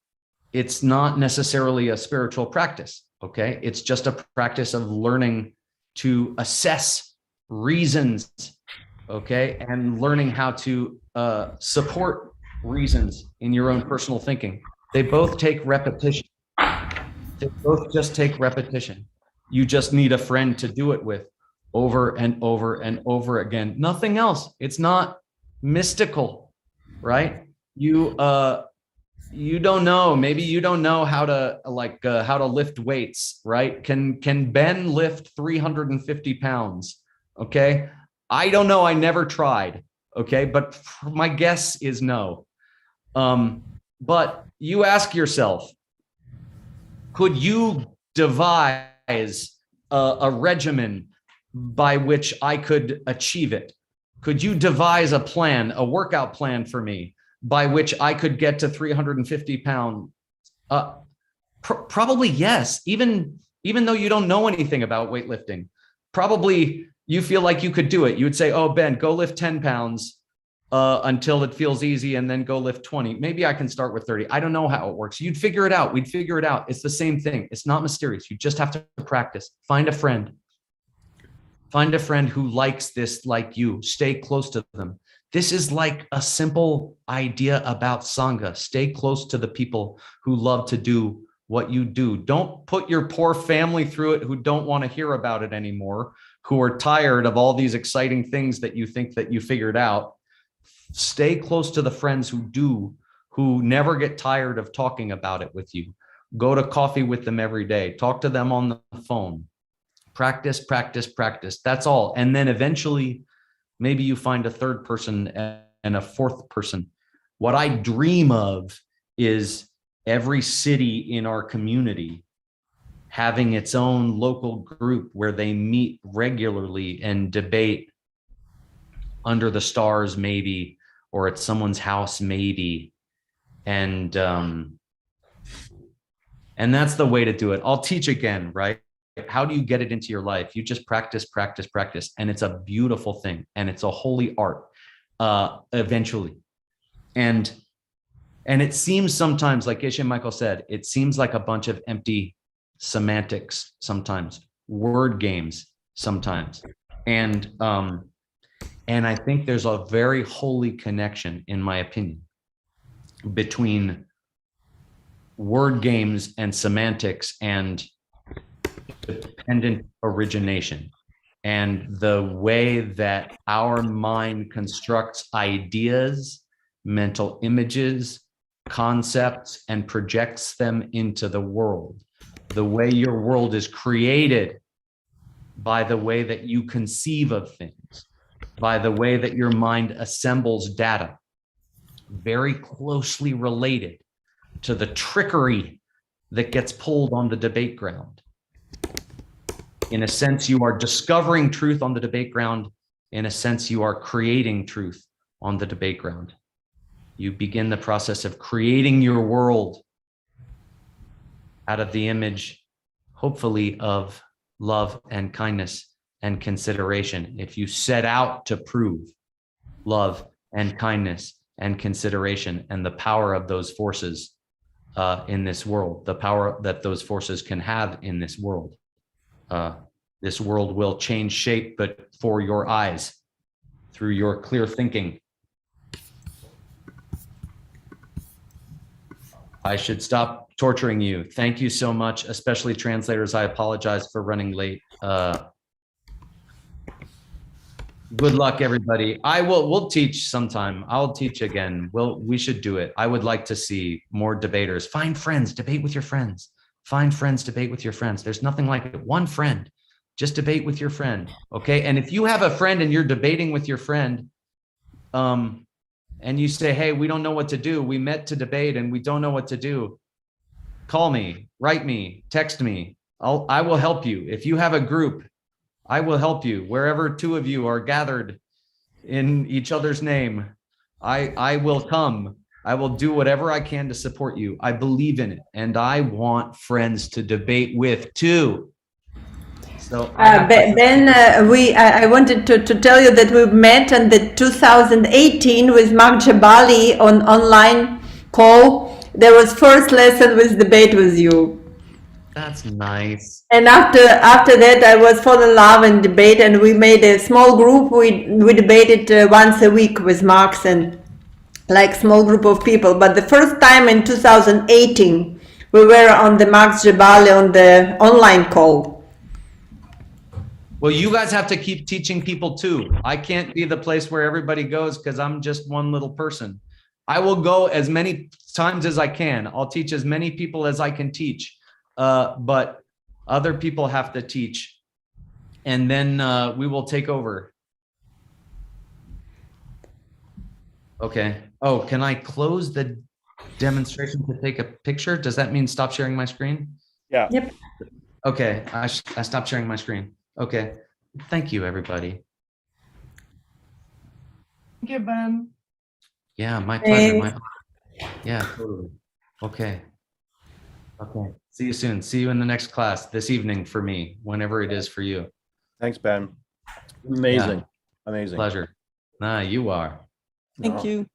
S1: It's not necessarily a spiritual practice. Okay. It's just a practice of learning to assess reasons. Okay. And learning how to support reasons in your own personal thinking. They both take repetition. They both just take repetition. You just need a friend to do it with over and over and over again. Nothing else. It's not mystical, right? You don't know. Maybe you don't know how to lift weights, right? Can Ben lift 350 pounds? Okay. I don't know. I never tried. Okay. But my guess is no. But you ask yourself, could you devise a regimen by which I could achieve it? Could you devise a plan, a workout plan for me by which I could get to 350 pounds? Probably yes. Even though you don't know anything about weightlifting, probably you feel like you could do it. You would say, oh, Ben, go lift 10 pounds until it feels easy and then go lift 20. Maybe I can start with 30. I don't know how it works. You'd figure it out. We'd figure it out. It's the same thing. It's not mysterious. You just have to practice. Find a friend. Find a friend who likes this like you. Stay close to them. This is like a simple idea about Sangha. Stay close to the people who love to do what you do. Don't put your poor family through it who don't want to hear about it anymore, who are tired of all these exciting things that you think that you figured out. Stay close to the friends who do, who never get tired of talking about it with you. Go to coffee with them every day. Talk to them on the phone. Practice, practice, practice. That's all. And then eventually, maybe you find a third person and a fourth person. What I dream of is every city in our community having its own local group where they meet regularly and debate under the stars, maybe, or at someone's house, maybe. And that's the way to do it. I'll teach again, right? How do you get it into your life? You just practice, practice, practice. And it's a beautiful thing. And it's a holy art eventually. And it seems sometimes, like Isha Michael said, it seems like a bunch of empty semantics sometimes, word games sometimes. And I think there's a very holy connection, in my opinion, between word games and semantics and dependent origination, and the way that our mind constructs ideas, mental images, concepts, and projects them into the world. The way your world is created by the way that you conceive of things, by the way that your mind assembles data, very closely related to the trickery that gets pulled on the debate ground. In a sense, you are discovering truth on the debate ground. In a sense, you are creating truth on the debate ground. You begin the process of creating your world out of the image, hopefully, of love and kindness and consideration. If you set out to prove love and kindness and consideration and the power of those forces in this world, the power that those forces can have in this world, this world will change shape, but for your eyes, through your clear thinking. I should stop torturing you. Thank you so much, especially translators. I apologize for running late. Good luck, everybody. We'll teach sometime. I'll teach again. We should do it. I would like to see more debaters. Find friends, debate with your friends. Find friends, debate with your friends. There's nothing like it. One friend, just debate with your friend. Okay. And if you have a friend and you're debating with your friend, and you say, hey, we don't know what to do. We met to debate and we don't know what to do. Call me, write me, text me. I will help you. If you have a group, I will help you. Wherever two of you are gathered in each other's name, I will come. I will do whatever I can to support you. I believe in it. And I want friends to debate with too. So
S7: Ben, I wanted to tell you that we met in the 2018 with Mark Jabali on online call. There was first lesson with debate with you.
S1: That's nice.
S7: And after that, I was fall in love in debate, and we made a small group. We debated once a week with Marx and like small group of people. But the first time in 2018, we were on the Marx Jabali on the online call.
S1: Well, you guys have to keep teaching people too. I can't be the place where everybody goes because I'm just one little person. I will go as many times as I can. I'll teach as many people as I can teach. But other people have to teach. And then we will take over. Okay. Oh, can I close the demonstration to take a picture? Does that mean stop sharing my screen?
S3: Yeah.
S7: Yep.
S1: Okay. I stopped sharing my screen. Okay. Thank you, everybody.
S6: Thank you, Ben.
S1: Yeah, my pleasure.
S7: Thanks.
S1: Yeah, totally. Okay. Okay. See you soon. See you in the next class this evening for me, whenever it is for you.
S3: Thanks, Ben. Amazing. Amazing.
S1: Pleasure. You are.
S4: Thank
S3: No.
S4: you.